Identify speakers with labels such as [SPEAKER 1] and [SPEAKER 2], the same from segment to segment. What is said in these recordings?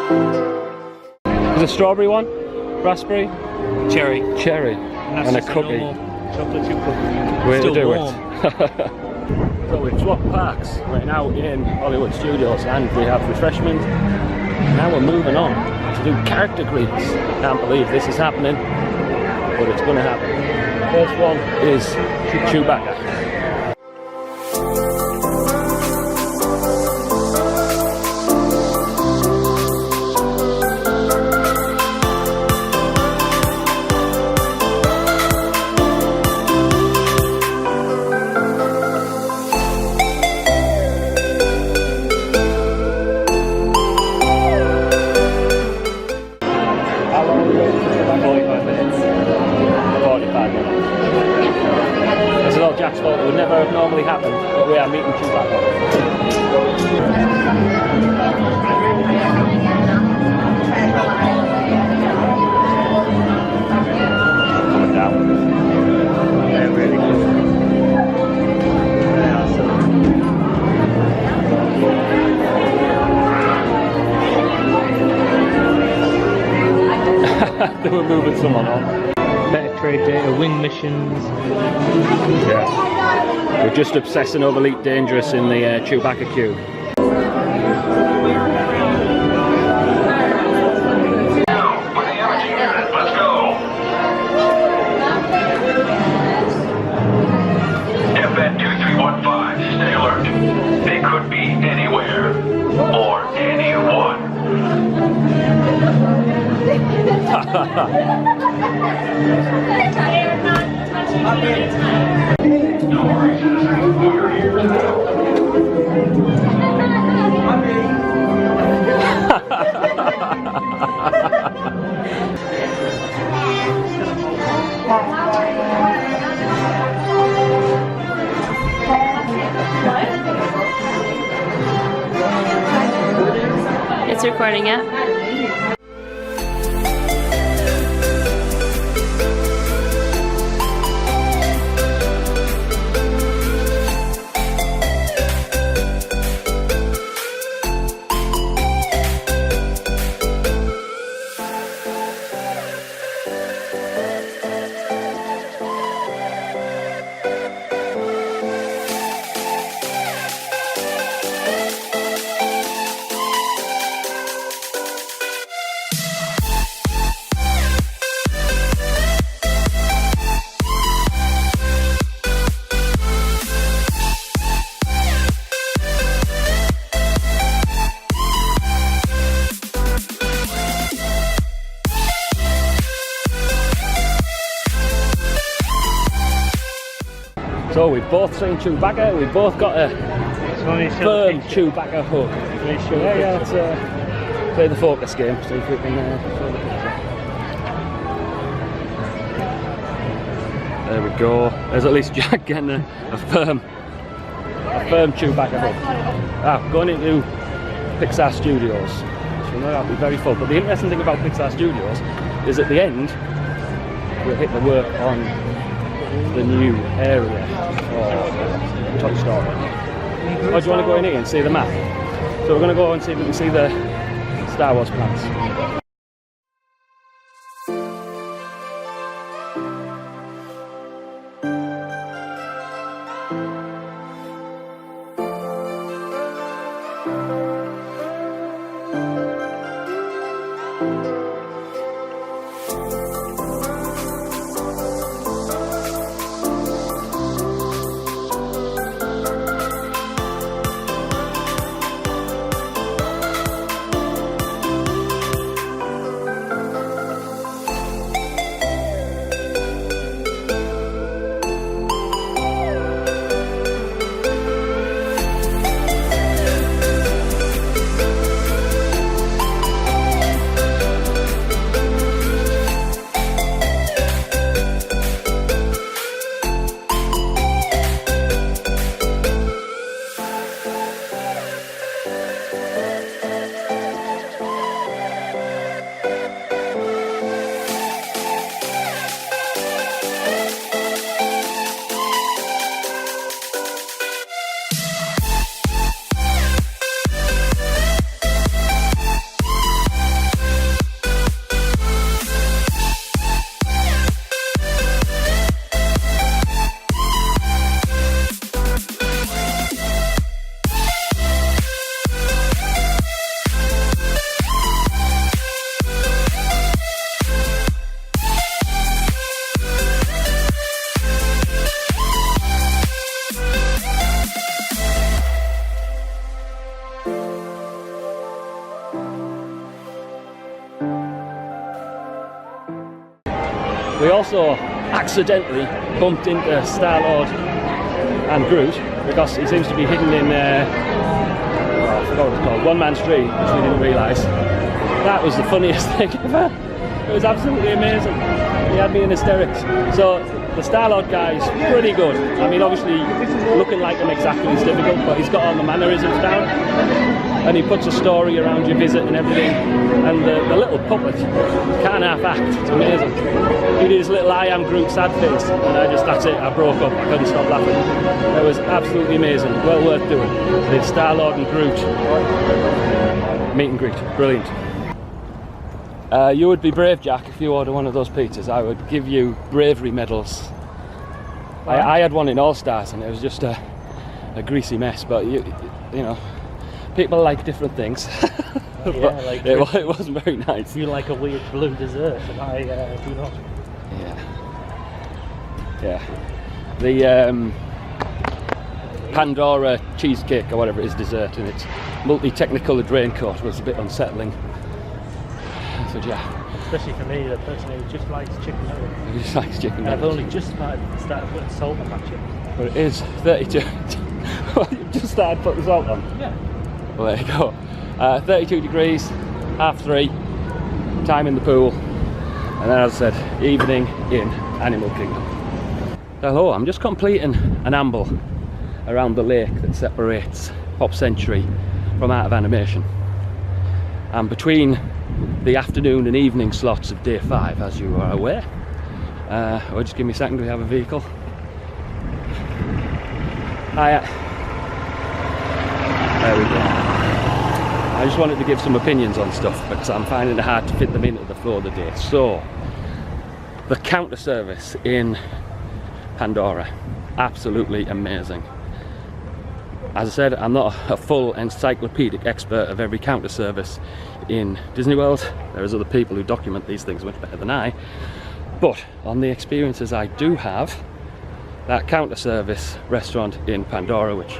[SPEAKER 1] There's a strawberry one, raspberry,
[SPEAKER 2] cherry,
[SPEAKER 1] and a cookie.
[SPEAKER 2] Chocolate chip cookie.
[SPEAKER 1] Way to
[SPEAKER 2] Still
[SPEAKER 1] do
[SPEAKER 2] warm.
[SPEAKER 1] it. So we've swapped parks. We're now in Hollywood Studios and we have refreshment. Now we're moving on to do character greets. Can't believe this is happening, but it's going to happen. First one is Chewbacca. How long are we waiting for? About 45 minutes. 45 minutes. This is all Jack's fault. It would never have normally happened, but we are meeting Chewbacca. Coming down.
[SPEAKER 2] They're really good. They are so
[SPEAKER 1] They were moving someone on.
[SPEAKER 2] better trade data, wing missions.
[SPEAKER 1] Yeah. We're just obsessing over Elite Dangerous in the Chewbacca queue.
[SPEAKER 3] Stay alert. They could be anywhere or anyone.
[SPEAKER 4] It's recording it.
[SPEAKER 1] So we've both seen Chewbacca, we've both got a firm Chewbacca hug. Yeah, let's play the focus game, see if we can show the picture. There we go. There's at least Jack getting a firm Chewbacca hug. Going into Pixar Studios. So that'll be very full. But the interesting thing about Pixar Studios is at the end we'll hit the work on the new area for Toy Story. Oh, do you want to go in here and see the map? So we're going to go and see if we can see the Star Wars plants. We also accidentally bumped into Star-Lord and Groot because he seems to be hidden in I forgot what it's called, One Man Street, which we didn't realise. That was the funniest thing ever. It was absolutely amazing. He had me in hysterics. So the Star-Lord guy's pretty good. I mean, obviously looking like him exactly is difficult, but he's got all the mannerisms down, and he puts a story around your visit and everything. And the little puppet can't half act. It's amazing. He did his little "I am Groot" sad face, and that's it. I broke up. I couldn't stop laughing. It was absolutely amazing. Well worth doing. The Star-Lord and Groot meet and greet. Brilliant. You would be brave, Jack, if you order one of those pizzas. I would give you bravery medals. I had one in All Stars and it was just a greasy mess, but you know, people like different things.
[SPEAKER 2] Yeah, like
[SPEAKER 1] it wasn't very nice.
[SPEAKER 2] You like a weird blue dessert, and I do not.
[SPEAKER 1] Yeah. The Pandora cheesecake or whatever it is dessert in its multi-technicoloured raincoat was a bit unsettling. So yeah.
[SPEAKER 2] Especially for me, the person who just likes chicken nuggets.
[SPEAKER 1] Who just likes chicken nuggets.
[SPEAKER 2] I've only just started putting salt on my chicken.
[SPEAKER 1] But it is 32. You've just started putting salt on?
[SPEAKER 2] Yeah.
[SPEAKER 1] Well, there you go. 32 degrees, 3:30, time in the pool, and then, as I said, evening in Animal Kingdom. Hello, I'm just completing an amble around the lake that separates Pop Century from Art of Animation. And between the afternoon and evening slots of day 5, as you are aware, just give me a second, we have a vehicle. There we go. I just wanted to give some opinions on stuff because I'm finding it hard to fit them into the flow of the day. So, the counter service in Pandora, absolutely amazing. As I said, I'm not a full encyclopedic expert of every counter service in Disney World. There's other people who document these things much better than I. But on the experiences I do have, that counter service restaurant in Pandora, which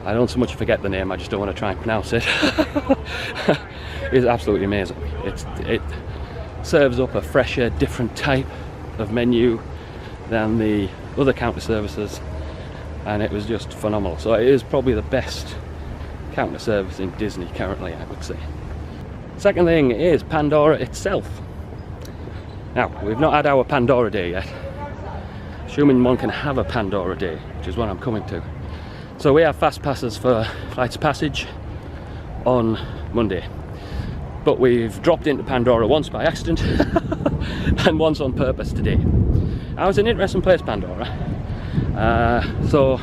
[SPEAKER 1] I don't so much forget the name, I just don't want to try and pronounce it, is absolutely amazing. It serves up a fresher, different type of menu than the other counter services, and it was just phenomenal. So it is probably the best counter service in Disney currently, I would say. Second thing is Pandora itself. Now, we've not had our Pandora Day yet. Assuming one can have a Pandora Day, which is what I'm coming to. So we have fast passes for Flights of Passage on Monday. But we've dropped into Pandora once by accident and once on purpose today. Now, it's an interesting place, Pandora. So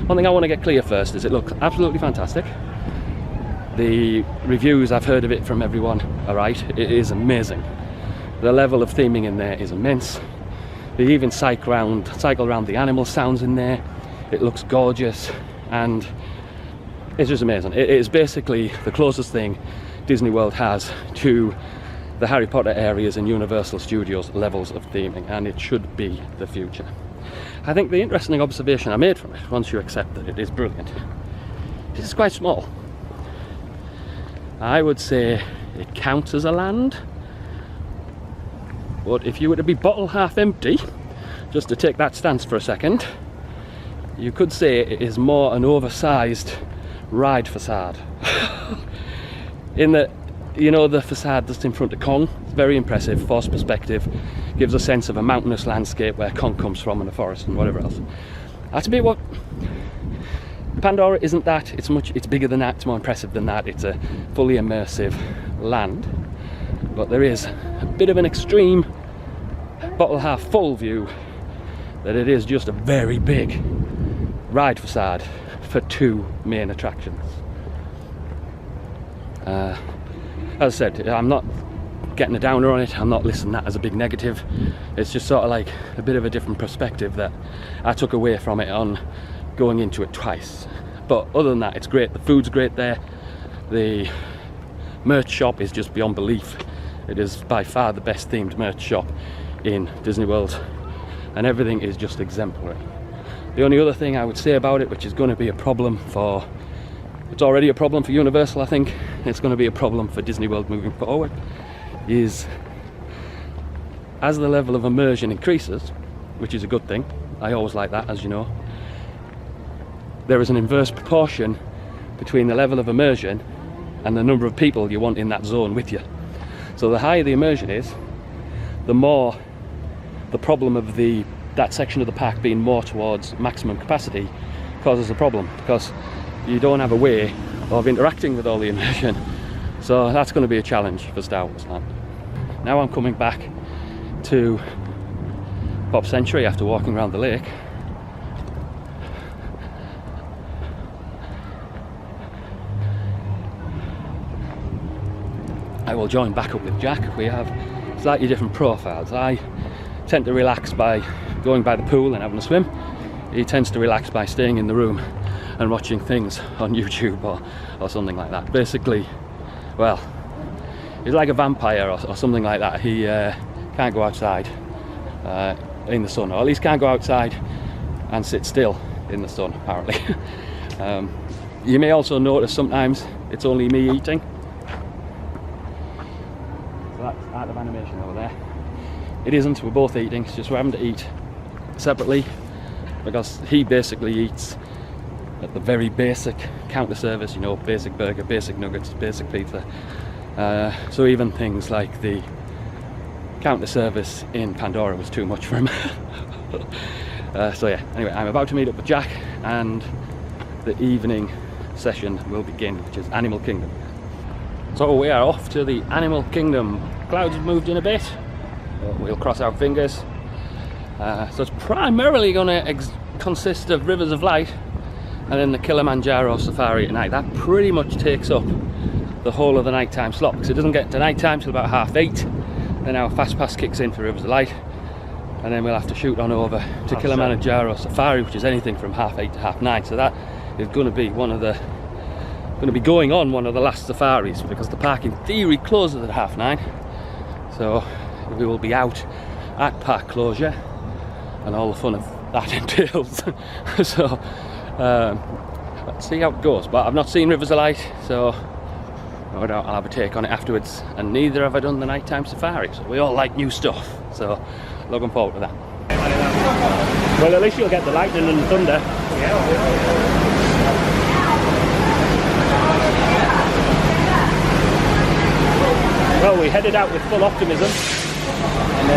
[SPEAKER 1] one thing I want to get clear first is it looks absolutely fantastic. The reviews I've heard of it from everyone are right. It is amazing. The level of theming in there is immense. They even cycle around the animal sounds in there. It looks gorgeous and it's just amazing. It is basically the closest thing Disney World has to the Harry Potter areas and Universal Studios levels of theming, and it should be the future. I think the interesting observation I made from it, once you accept that it is brilliant, it's quite small. I would say it counts as a land, but if you were to be bottle half empty, just to take that stance for a second, you could say it is more an oversized ride facade. In that, you know, the facade that's in front of Kong, it's very impressive, forced perspective, gives a sense of a mountainous landscape where Kong comes from and a forest and whatever else. That's a bit what Pandora isn't. That it's bigger than that, it's more impressive than that. It's a fully immersive land, but there is a bit of an extreme bottle half full view that it is just a very big ride facade for 2 main attractions. As I said, I'm not getting a downer on it, I'm not listing that as a big negative. It's just sort of like a bit of a different perspective that I took away from it on going into it twice. But other than that, it's great. The food's great there. The merch shop is just beyond belief. It is by far the best themed merch shop in Disney World, and everything is just exemplary. The only other thing I would say about it, which is going to be a problem for, it's already a problem for Universal, I think, it's going to be a problem for Disney World moving forward, is as the level of immersion increases, which is a good thing, I always like that, as you know, there is an inverse proportion between the level of immersion and the number of people you want in that zone with you. So the higher the immersion is, the more the problem of that section of the park being more towards maximum capacity causes a problem, because you don't have a way of interacting with all the immersion. So that's going to be a challenge for Star Wars Land. Now I'm coming back to Pop Century after walking around the lake. I will join back up with Jack. We have slightly different profiles. I tend to relax by going by the pool and having a swim. He tends to relax by staying in the room and watching things on YouTube or something like that. Basically, well, he's like a vampire or something like that. He can't go outside in the sun, or at least can't go outside and sit still in the sun, apparently. You may also notice sometimes it's only me eating. So that's out of animation over there. It isn't, we're both eating, it's just we're having to eat separately, because he basically eats at the very basic counter service, you know, basic burger, basic nuggets, basic pizza. So even things like the counter service in Pandora was too much for him. So yeah, anyway, I'm about to meet up with Jack and the evening session will begin, which is Animal Kingdom. So we are off to the Animal Kingdom. Clouds have moved in a bit, but we'll cross our fingers. So it's primarily going to consist of Rivers of Light and then the Kilimanjaro Safari at night. That pretty much takes up the whole of the nighttime slot, because it doesn't get to nighttime till about 8:30. Then our fast pass kicks in for Rivers of Light, and then we'll have to shoot on over to Kilimanjaro Safari, which is anything from 8:30 to 9:30. So that is going to be going on one of the last safaris, because the park in theory closes at 9:30. So we will be out at park closure and all the fun of that entails. So let's see how it goes. But I've not seen Rivers of Light, so no doubt I'll have a take on it afterwards, and neither have I done the nighttime safari, so we all like new stuff, so looking forward to that. Well, at least you'll get the lightning and the thunder. Well, we headed out with full optimism, and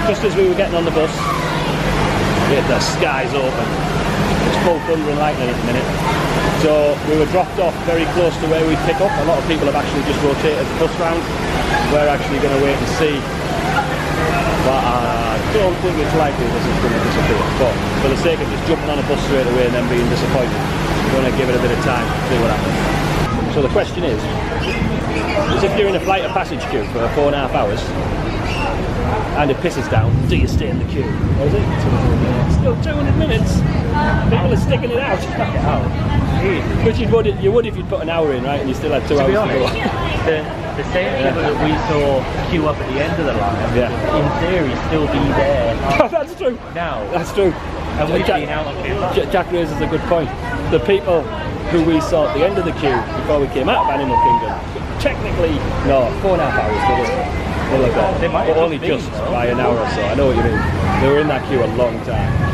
[SPEAKER 1] just as we were getting on the bus, the skies open. It's full thunder and lightning at the minute. So we were dropped off very close to where we'd pick up. A lot of people have actually just rotated the bus round. We're actually going to wait and see. But I don't think it's likely this is going to disappear. But for the sake of just jumping on a bus straight away and then being disappointed, we're going to give it a bit of time to see what happens. So the question is if you're in a flight of passage queue for 4.5 hours and it pisses down, do you stay in the queue? Or is it still 200 minutes? People are sticking it out. Which you would if you'd put an hour in, right? And you still had 2 hours to go.
[SPEAKER 2] The same people that we saw queue up at the end of the line, in theory, still be there.
[SPEAKER 1] That's true.
[SPEAKER 2] Now.
[SPEAKER 1] That's true.
[SPEAKER 2] And we've been out on queue.
[SPEAKER 1] Jack raises a good point. The people who we saw at the end of the queue before we came out of Animal Kingdom, technically, no, 4.5 hours, they look like, but only just by an hour or so. I know what you mean. They were in that queue a long time.